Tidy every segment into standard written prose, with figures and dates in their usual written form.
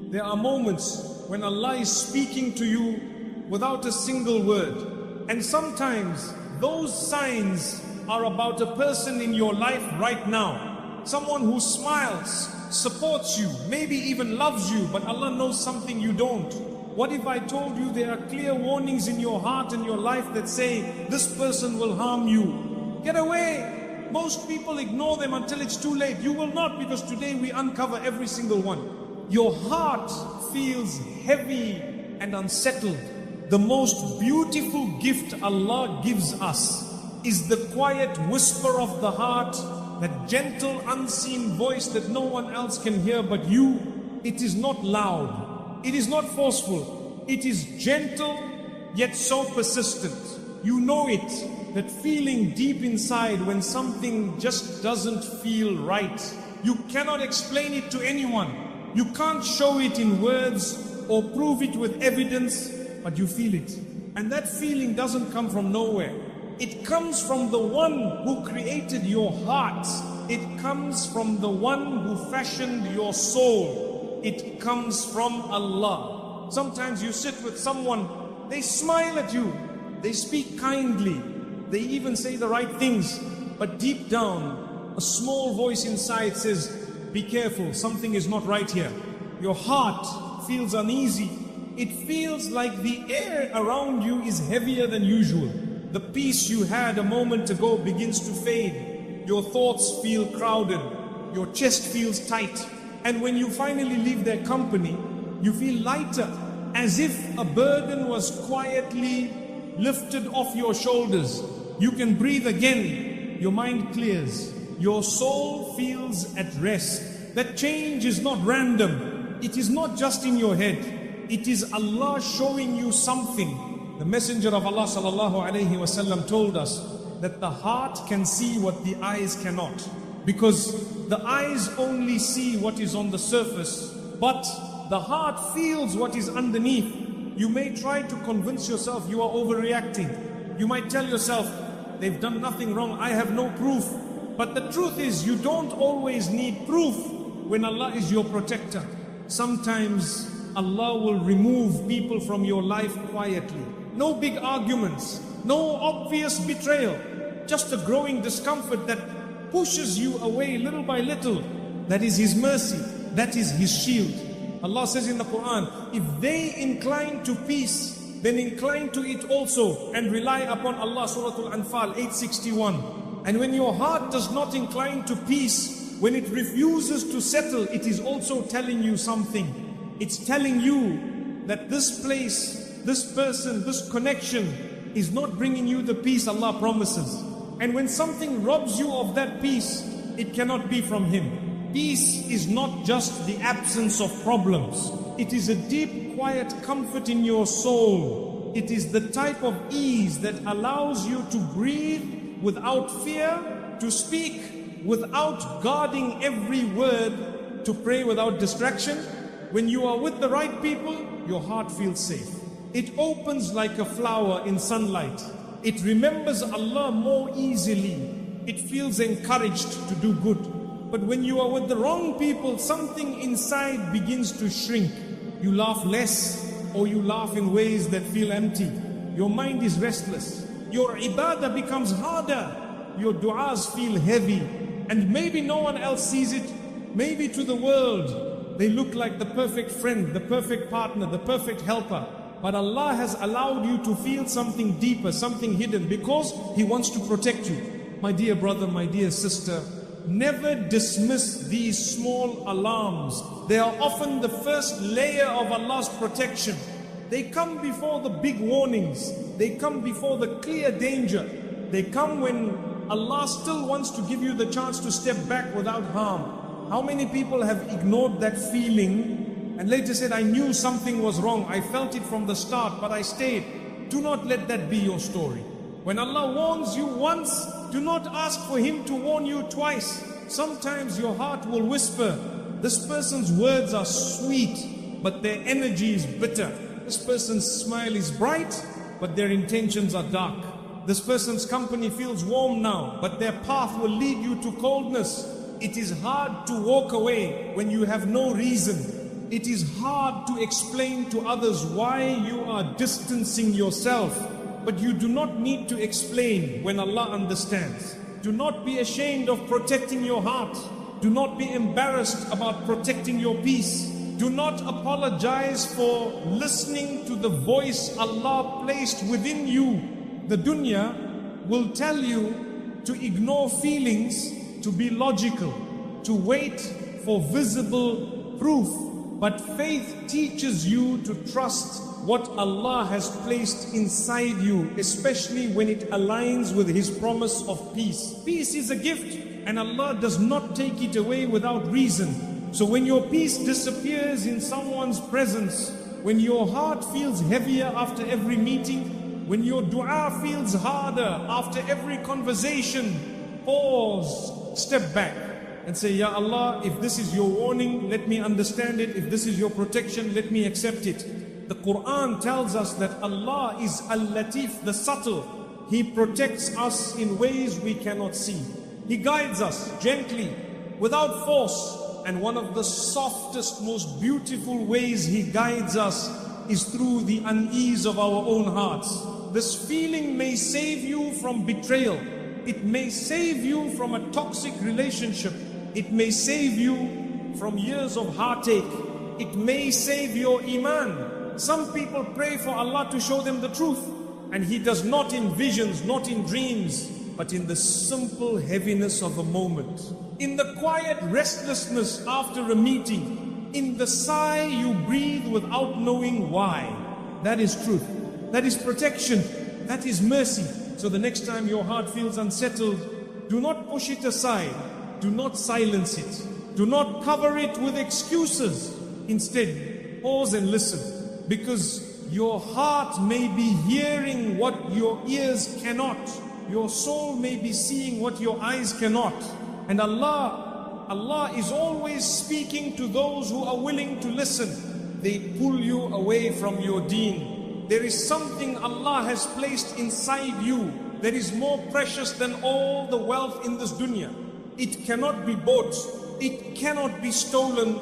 There are moments when Allah is speaking to you without a single word. And sometimes those signs are about a person in your life right now. Someone who smiles, supports you, maybe even loves you, but Allah knows something you don't. What if I told you there are clear warnings in your heart and your life that say, this person will harm you? Get away! Most people ignore them until it's too late. You will not, because today we uncover every single one. Your heart feels heavy and unsettled. The most beautiful gift Allah gives us is the quiet whisper of the heart, that gentle unseen voice that no one else can hear but you. It is not loud, it is not forceful, it is gentle yet so persistent. You know it, that feeling deep inside when something just doesn't feel right. You cannot explain it to anyone. You can't show it in words or prove it with evidence, but you feel it. And that feeling doesn't come from nowhere. It comes from the one who created your heart. It comes from the one who fashioned your soul. It comes from Allah. Sometimes you sit with someone, they smile at you, they speak kindly, they even say the right things, but deep down, a small voice inside says, be careful, something is not right here. Your heart feels uneasy. It feels like the air around you is heavier than usual. The peace you had a moment ago begins to fade. Your thoughts feel crowded. Your chest feels tight. And when you finally leave their company, you feel lighter, as if a burden was quietly lifted off your shoulders. You can breathe again. Your mind clears. Your soul feels at rest. That change is not random. It is not just in your head. It is Allah showing you something. The Messenger of Allah sallallahu alaihi wasallam told us that the heart can see what the eyes cannot. Because the eyes only see what is on the surface, but the heart feels what is underneath. You may try to convince yourself you are overreacting. You might tell yourself, they've done nothing wrong, I have no proof. But the truth is, you don't always need proof when Allah is your protector. Sometimes Allah will remove people from your life quietly. No big arguments, no obvious betrayal, just a growing discomfort that pushes you away little by little. That is His mercy, that is His shield. Allah says in the Quran, if they incline to peace, then incline to it also and rely upon Allah. Surah Al-Anfal 861. And when your heart does not incline to peace, when it refuses to settle, it is also telling you something. It's telling you that this place, this person, this connection is not bringing you the peace Allah promises. And when something robs you of that peace, it cannot be from Him. Peace is not just the absence of problems. It is a deep, quiet comfort in your soul. It is the type of ease that allows you to breathe without fear, to speak without guarding every word, to pray without distraction. When you are with the right people, your heart feels safe. It opens like a flower in sunlight. It remembers Allah more easily. It feels encouraged to do good. But when you are with the wrong people, something inside begins to shrink. You laugh less, or you laugh in ways that feel empty. Your mind is restless. Your ibadah becomes harder. Your du'as feel heavy. And maybe no one else sees it. Maybe to the world, they look like the perfect friend, the perfect partner, the perfect helper. But Allah has allowed you to feel something deeper, something hidden, because He wants to protect you. My dear brother, my dear sister, never dismiss these small alarms. They are often the first layer of Allah's protection. They come before the big warnings. They come before the clear danger. They come when Allah still wants to give you the chance to step back without harm. How many people have ignored that feeling and later said, I knew something was wrong. I felt it from the start, but I stayed. Do not let that be your story. When Allah warns you once, do not ask for Him to warn you twice. Sometimes your heart will whisper, this person's words are sweet, but their energy is bitter. This person's smile is bright, but their intentions are dark. This person's company feels warm now, but their path will lead you to coldness. It is hard to walk away when you have no reason. It is hard to explain to others why you are distancing yourself, but you do not need to explain when Allah understands. Do not be ashamed of protecting your heart. Do not be embarrassed about protecting your peace. Do not apologize for listening to the voice Allah placed within you. The dunya will tell you to ignore feelings, to be logical, to wait for visible proof. But faith teaches you to trust what Allah has placed inside you, especially when it aligns with His promise of peace. Peace is a gift, and Allah does not take it away without reason. So when your peace disappears in someone's presence, when your heart feels heavier after every meeting, when your dua feels harder after every conversation, pause, step back and say, Ya Allah, if this is your warning, let me understand it. If this is your protection, let me accept it. The Quran tells us that Allah is Al-Latif, the subtle. He protects us in ways we cannot see. He guides us gently, without force. And one of the softest, most beautiful ways He guides us is through the unease of our own hearts. This feeling may save you from betrayal. It may save you from a toxic relationship. It may save you from years of heartache. It may save your Iman. Some people pray for Allah to show them the truth, and He does not in visions, not in dreams, but in the simple heaviness of a moment. In the quiet restlessness after a meeting, in the sigh you breathe without knowing why. That is truth. That is protection. That is mercy. So the next time your heart feels unsettled, do not push it aside. Do not silence it. Do not cover it with excuses. Instead, pause and listen, because your heart may be hearing what your ears cannot. Your soul may be seeing what your eyes cannot. And Allah is always speaking to those who are willing to listen. They pull you away from your deen. There is something Allah has placed inside you that is more precious than all the wealth in this dunya. It cannot be bought. It cannot be stolen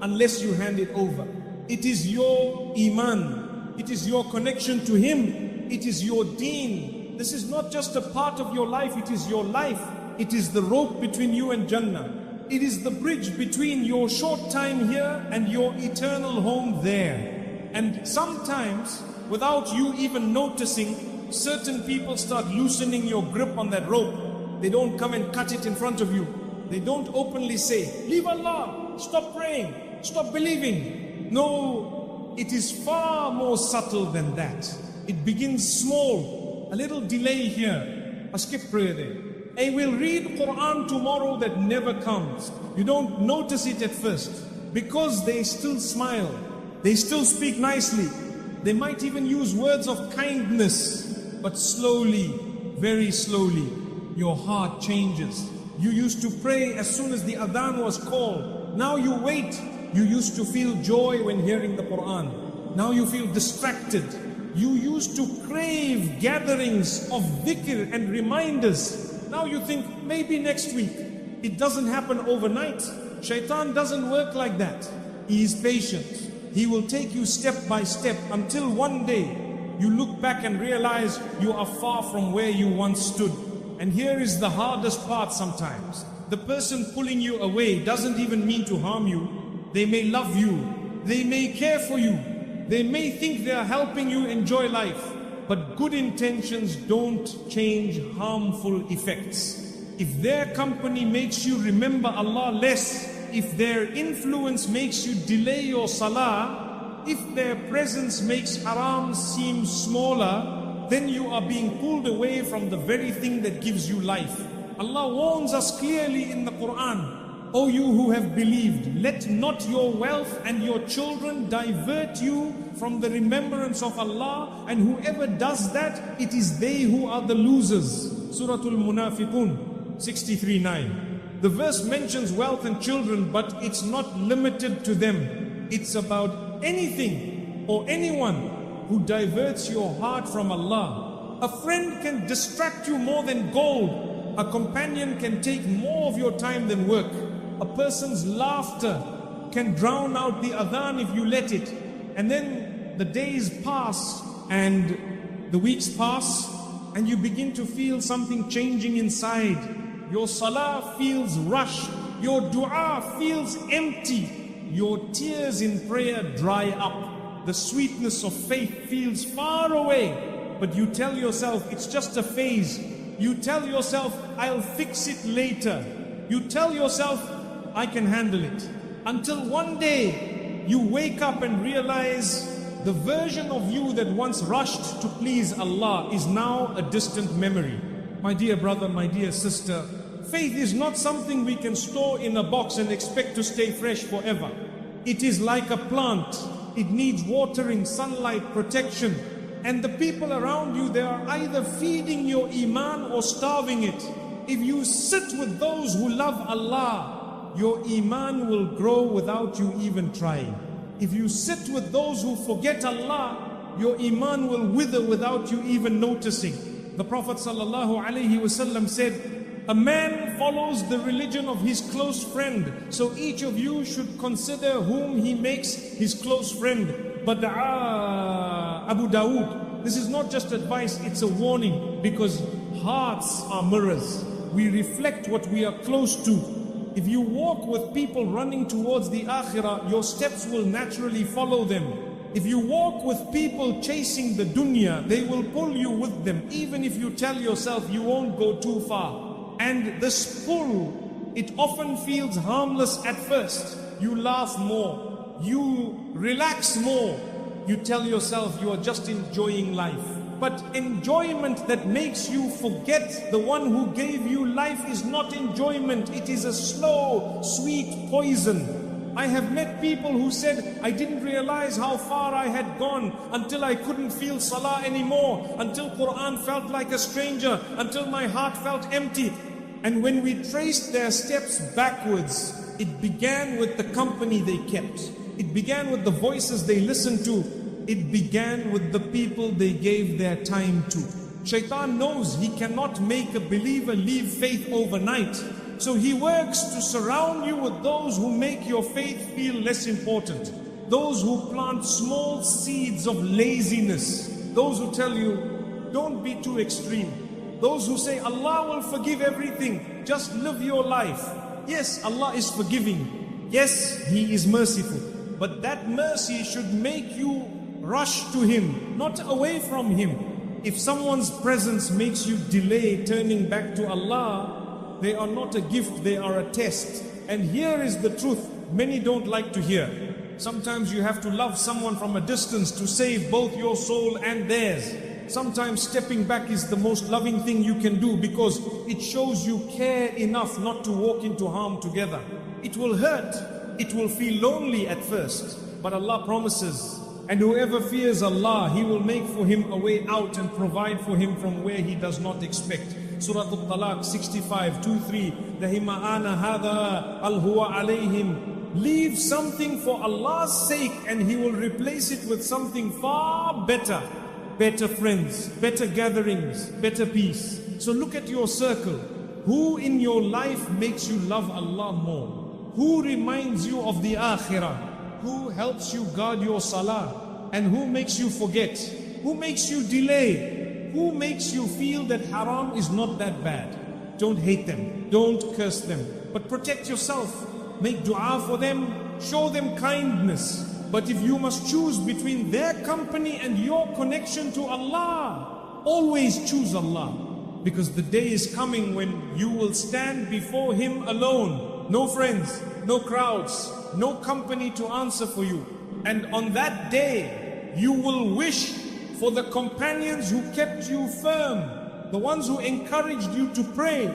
unless you hand it over. It is your Iman. It is your connection to Him. It is your deen. This is not just a part of your life, it is your life. It is the rope between you and Jannah. It is the bridge between your short time here and your eternal home there. And sometimes, without you even noticing, certain people start loosening your grip on that rope. They don't come and cut it in front of you. They don't openly say, leave Allah, stop praying, stop believing. No, it is far more subtle than that. It begins small, a little delay here, a skip prayer there. I will read Quran tomorrow that never comes. You don't notice it at first, because they still smile, they still speak nicely, they might even use words of kindness, but slowly, very slowly, your heart changes. You used to pray as soon as the adhan was called. Now you wait. You used to feel joy when hearing the Quran. Now you feel distracted. You used to crave gatherings of dhikr and reminders. Now you think, maybe next week. It doesn't happen overnight. Shaitan doesn't work like that. He is patient. He will take you step by step until one day you look back and realize you are far from where you once stood. And here is the hardest part sometimes. The person pulling you away doesn't even mean to harm you. They may love you. They may care for you. They may think they are helping you enjoy life. But good intentions don't change harmful effects. If their company makes you remember Allah less, if their influence makes you delay your salah, if their presence makes haram seem smaller, then you are being pulled away from the very thing that gives you life. Allah warns us clearly in the Quran, O you who have believed, let not your wealth and your children divert you from the remembrance of Allah, and whoever does that, it is they who are the losers. Surah Al-Munafiqun 63:9. The verse mentions wealth and children, but it's not limited to them. It's about anything or anyone who diverts your heart from Allah. A friend can distract you more than gold. A companion can take more of your time than work. A person's laughter can drown out the adhan if you let it. And then the days pass and the weeks pass and you begin to feel something changing inside. Your salah feels rushed. Your dua feels empty. Your tears in prayer dry up. The sweetness of faith feels far away. But you tell yourself, it's just a phase. You tell yourself, I'll fix it later. You tell yourself, I can handle it. Until one day, you wake up and realize the version of you that once rushed to please Allah is now a distant memory. My dear brother, my dear sister, faith is not something we can store in a box and expect to stay fresh forever. It is like a plant. It needs watering, sunlight, protection. And the people around you, they are either feeding your Iman or starving it. If you sit with those who love Allah, your Iman will grow without you even trying. If you sit with those who forget Allah, your Iman will wither without you even noticing. The Prophet ﷺ said, a man follows the religion of his close friend. So each of you should consider whom he makes his close friend. But Abu Dawood, this is not just advice, it's a warning, because hearts are mirrors. We reflect what we are close to. If you walk with people running towards the akhirah, your steps will naturally follow them. If you walk with people chasing the dunya, they will pull you with them, even if you tell yourself you won't go too far. And this pull, it often feels harmless at first. You laugh more, you relax more, you tell yourself you are just enjoying life. But enjoyment that makes you forget the one who gave you life is not enjoyment. It is a slow, sweet poison. I have met people who said, I didn't realize how far I had gone until I couldn't feel salah anymore, until Quran felt like a stranger, until my heart felt empty. And when we traced their steps backwards, it began with the company they kept. It began with the voices they listened to. It began with the people they gave their time to. Shaitan knows he cannot make a believer leave faith overnight. So he works to surround you with those who make your faith feel less important. Those who plant small seeds of laziness. Those who tell you, don't be too extreme. Those who say, Allah will forgive everything. Just live your life. Yes, Allah is forgiving. Yes, He is merciful. But that mercy should make you rush to Him, not away from Him. If someone's presence makes you delay turning back to Allah, they are not a gift, they are a test. And here is the truth many don't like to hear. Sometimes you have to love someone from a distance to save both your soul and theirs. Sometimes stepping back is the most loving thing you can do, because it shows you care enough not to walk into harm together. It will hurt, it will feel lonely at first, but Allah promises, and whoever fears Allah, He will make for him a way out and provide for him from where he does not expect. Surah Al-Talaq 65, 2-3. Dahima ana hadha al-huwa alayhim. Leave something for Allah's sake and He will replace it with something far better. Better friends, better gatherings, better peace. So look at your circle. Who in your life makes you love Allah more? Who reminds you of the akhirah? Who helps you guard your salah? And who makes you forget? Who makes you delay? Who makes you feel that haram is not that bad? Don't hate them, don't curse them, but protect yourself. Make dua for them, show them kindness. But if you must choose between their company and your connection to Allah, always choose Allah. Because the day is coming when you will stand before Him alone. No friends, no crowds, no company to answer for you. And on that day, you will wish for the companions who kept you firm, the ones who encouraged you to pray,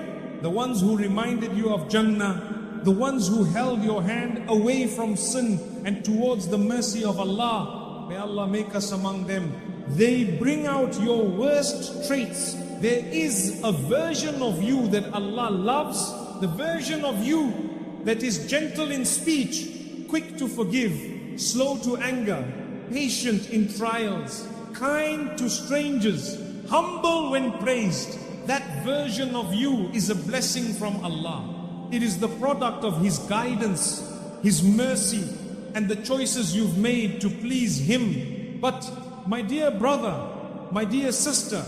the ones who reminded you of Jannah, the ones who held your hand away from sin and towards the mercy of Allah. May Allah make us among them. They bring out your worst traits. There is a version of you that Allah loves, the version of you that is gentle in speech, quick to forgive, slow to anger, patient in trials, kind to strangers, humble when praised. That version of you is a blessing from Allah. It is the product of His guidance, His mercy, and the choices you've made to please Him. But my dear brother, my dear sister,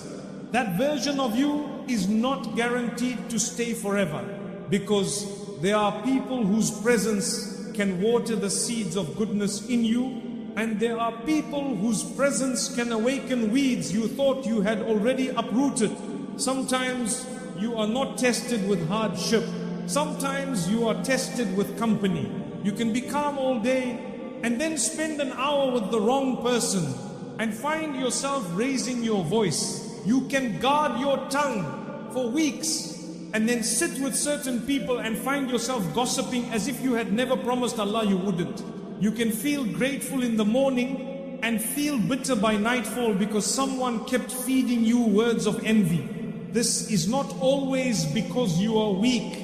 that version of you is not guaranteed to stay forever, because there are people whose presence can water the seeds of goodness in you, and there are people whose presence can awaken weeds you thought you had already uprooted. Sometimes you are not tested with hardship. Sometimes you are tested with company. You can be calm all day and then spend an hour with the wrong person and find yourself raising your voice. You can guard your tongue for weeks and then sit with certain people and find yourself gossiping as if you had never promised Allah you wouldn't. You can feel grateful in the morning and feel bitter by nightfall because someone kept feeding you words of envy. This is not always because you are weak.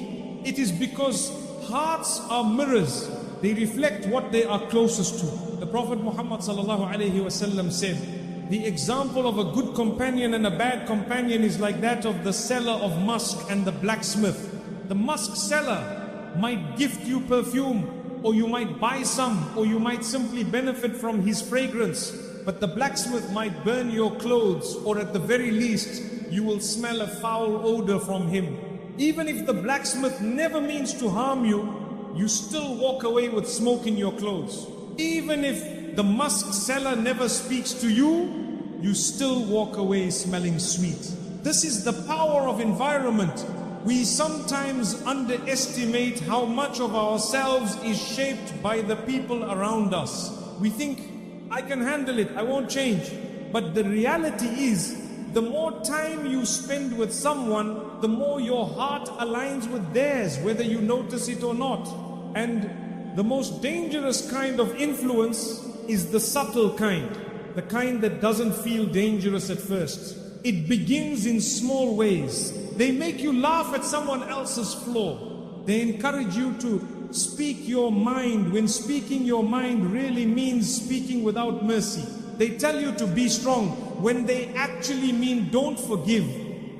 It is because hearts are mirrors. They reflect what they are closest to. The Prophet Muhammad ﷺ said, the example of a good companion and a bad companion is like that of the seller of musk and the blacksmith. The musk seller might gift you perfume, or you might buy some, or you might simply benefit from his fragrance. But the blacksmith might burn your clothes, or at the very least, you will smell a foul odor from him. Even if the blacksmith never means to harm you, you still walk away with smoke in your clothes. Even if the musk seller never speaks to you, you still walk away smelling sweet. This is the power of environment. We sometimes underestimate how much of ourselves is shaped by the people around us. We think, I can handle it, I won't change. But the reality is, the more time you spend with someone, the more your heart aligns with theirs, whether you notice it or not. And the most dangerous kind of influence is the subtle kind, the kind that doesn't feel dangerous at first. It begins in small ways. They make you laugh at someone else's flaw. They encourage you to speak your mind when speaking your mind really means speaking without mercy. They tell you to be strong when they actually mean don't forgive.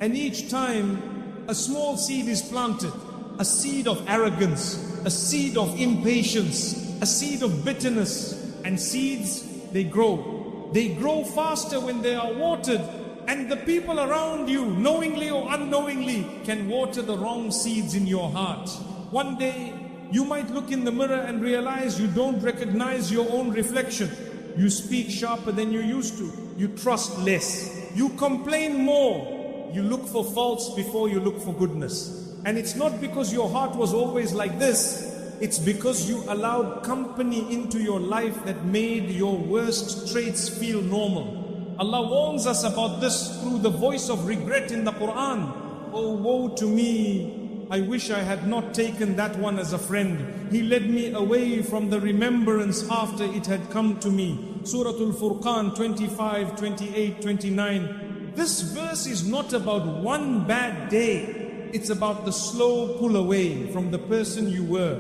And each time a small seed is planted, a seed of arrogance, a seed of impatience, a seed of bitterness, and seeds, they grow. They grow faster when they are watered, and the people around you, knowingly or unknowingly, can water the wrong seeds in your heart. One day, you might look in the mirror and realize you don't recognize your own reflection. You speak sharper than you used to. You trust less. You complain more. You look for faults before you look for goodness. And it's not because your heart was always like this. It's because you allowed company into your life that made your worst traits feel normal. Allah warns us about this through the voice of regret in the Quran. Oh, woe to me! I wish I had not taken that one as a friend. He led me away from the remembrance after it had come to me. Surah Al-Furqan 25, 28, 29. This verse is not about one bad day. It's about the slow pull away from the person you were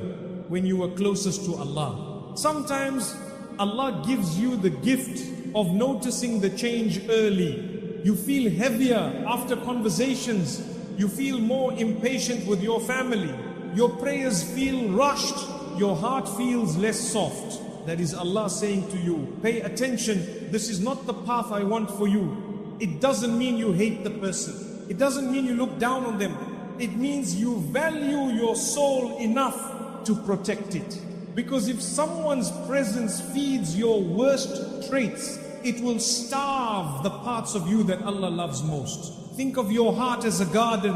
when you were closest to Allah. Sometimes Allah gives you the gift of noticing the change early. You feel heavier after conversations. You feel more impatient with your family. Your prayers feel rushed. Your heart feels less soft. That is Allah saying to you, pay attention, this is not the path I want for you. It doesn't mean you hate the person. It doesn't mean you look down on them. It means you value your soul enough to protect it. Because if someone's presence feeds your worst traits, it will starve the parts of you that Allah loves most. Think of your heart as a garden.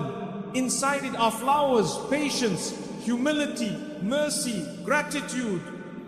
Inside it are flowers, patience, humility, mercy, gratitude.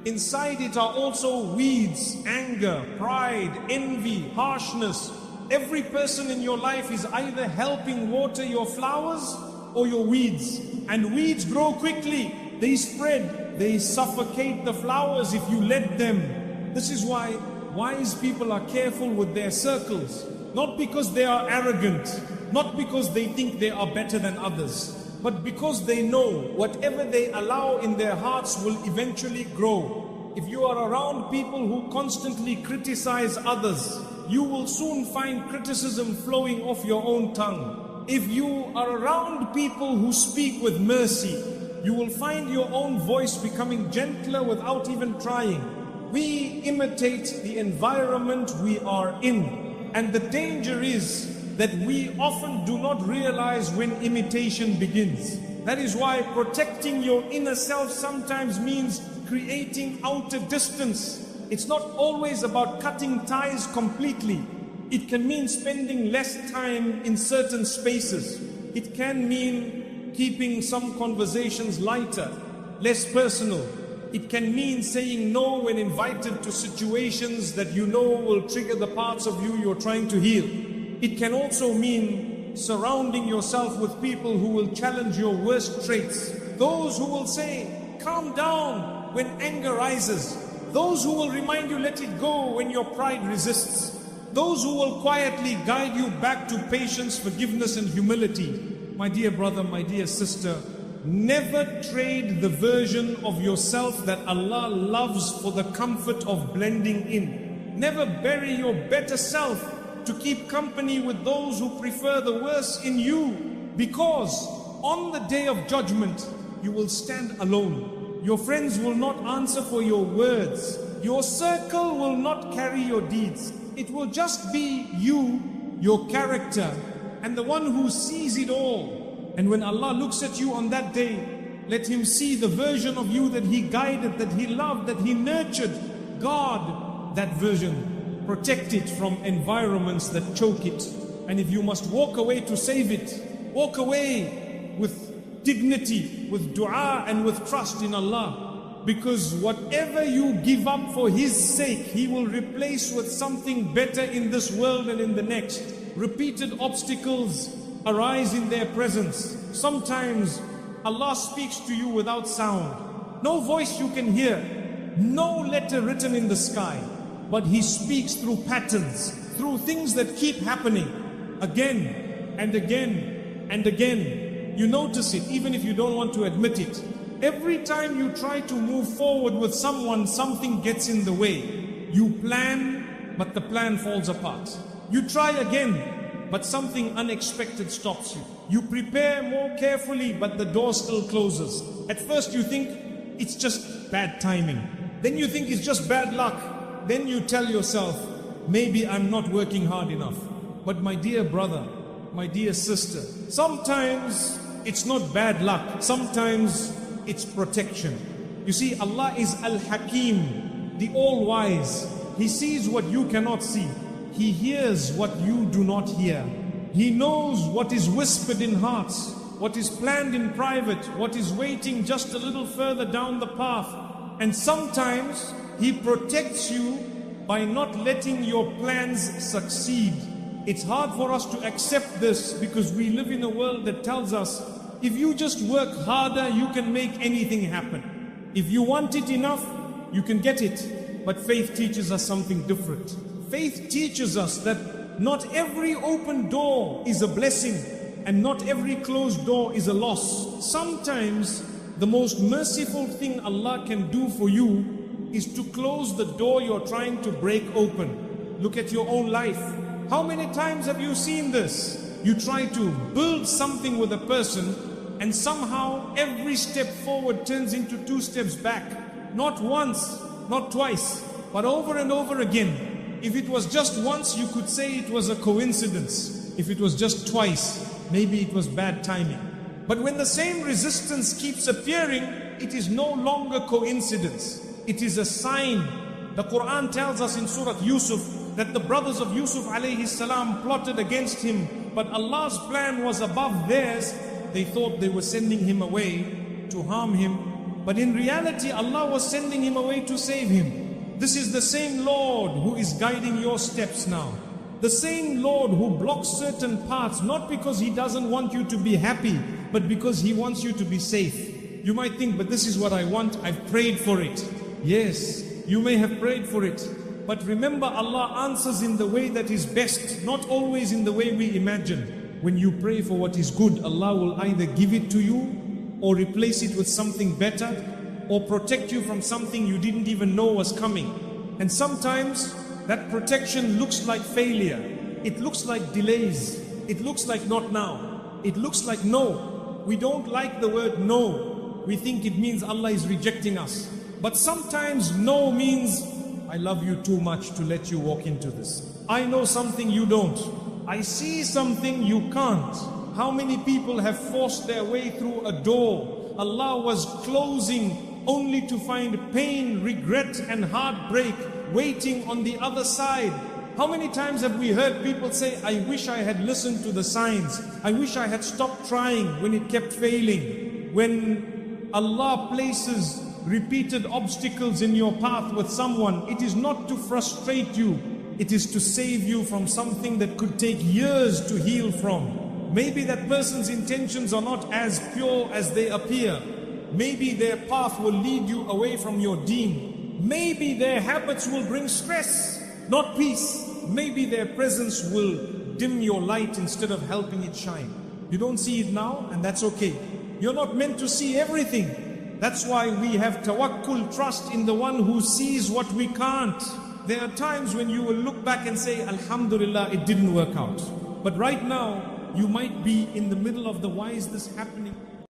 Inside it are also weeds, anger, pride, envy, harshness. Every person in your life is either helping water your flowers or your weeds. And weeds grow quickly. They spread. They suffocate the flowers if you let them. This is why wise people are careful with their circles. Not because they are arrogant, not because they think they are better than others, but because they know whatever they allow in their hearts will eventually grow. If you are around people who constantly criticize others, you will soon find criticism flowing off your own tongue. If you are around people who speak with mercy, you will find your own voice becoming gentler without even trying. We imitate the environment we are in, and the danger is that we often do not realize when imitation begins. That is why protecting your inner self sometimes means creating outer distance. It's not always about cutting ties completely. It can mean spending less time in certain spaces. It can mean keeping some conversations lighter, less personal. It can mean saying no when invited to situations that you know will trigger the parts of you you're trying to heal. It can also mean surrounding yourself with people who will challenge your worst traits. Those who will say, calm down when anger rises. Those who will remind you, let it go when your pride resists. Those who will quietly guide you back to patience, forgiveness and humility. My dear brother, my dear sister, never trade the version of yourself that Allah loves for the comfort of blending in. Never bury your better self to keep company with those who prefer the worst in you, because on the day of judgment you will stand alone. Your friends will not answer for your words. Your circle will not carry your deeds. It will just be you, your character, and the one who sees it all. And when Allah looks at you on that day, let Him see the version of you that He guided, that He loved, that He nurtured. Guard that version. Protect it from environments that choke it. And if you must walk away to save it, walk away with dignity, with dua and with trust in Allah. Because whatever you give up for His sake, He will replace with something better in this world and in the next. Repeated obstacles arise in their presence. Sometimes Allah speaks to you without sound. No voice you can hear, no letter written in the sky. But He speaks through patterns, through things that keep happening again and again and again. You notice it even if you don't want to admit it. Every time you try to move forward with someone, something gets in the way. You plan, but the plan falls apart. You try again, but something unexpected stops you. You prepare more carefully, but the door still closes. At first you think it's just bad timing. Then you think it's just bad luck. Then you tell yourself, maybe I'm not working hard enough. But my dear brother, my dear sister, sometimes it's not bad luck. Sometimes it's protection. You see, Allah is Al-Hakim, the All-Wise. He sees what you cannot see. He hears what you do not hear. He knows what is whispered in hearts, what is planned in private, what is waiting just a little further down the path. And sometimes He protects you by not letting your plans succeed. It's hard for us to accept this because we live in a world that tells us, if you just work harder, you can make anything happen. If you want it enough, you can get it. But faith teaches us something different. Faith teaches us that not every open door is a blessing and not every closed door is a loss. Sometimes the most merciful thing Allah can do for you is to close the door you're trying to break open. Look at your own life. How many times have you seen this? You try to build something with a person and somehow every step forward turns into 2 steps back. Not once, not twice, but over and over again. If it was just once, you could say it was a coincidence. If it was just twice, maybe it was bad timing. But when the same resistance keeps appearing, it is no longer coincidence. It is a sign. The Quran tells us in Surah Yusuf that the brothers of Yusuf alayhi salam plotted against him, but Allah's plan was above theirs. They thought they were sending him away to harm him, but in reality Allah was sending him away to save him. This is the same Lord who is guiding your steps now. The same Lord who blocks certain paths, not because He doesn't want you to be happy, but because He wants you to be safe. You might think, but this is what I want, I've prayed for it. Yes, you may have prayed for it, but remember, Allah answers in the way that is best, not always in the way we imagine. When you pray for what is good, Allah will either give it to you or replace it with something better or protect you from something you didn't even know was coming. And sometimes that protection looks like failure. It looks like delays. It looks like not now. It looks like no. We don't like the word no. we think it means Allah is rejecting us. But sometimes no means, I love you too much to let you walk into this. I know something you don't. I see something you can't. How many people have forced their way through a door Allah was closing only to find pain, regret and heartbreak waiting on the other side? How many times have we heard people say, I wish I had listened to the signs. I wish I had stopped trying when it kept failing. When Allah places repeated obstacles in your path with someone, it is not to frustrate you. It is to save you from something that could take years to heal from. Maybe that person's intentions are not as pure as they appear. Maybe their path will lead you away from your deen. Maybe their habits will bring stress, not peace. Maybe their presence will dim your light instead of helping it shine. You don't see it now, and that's okay. You're not meant to see everything. That's why we have tawakkul, trust in the one who sees what we can't. There are times when you will look back and say, Alhamdulillah, it didn't work out. But right now, you might be in the middle of the why is this happening?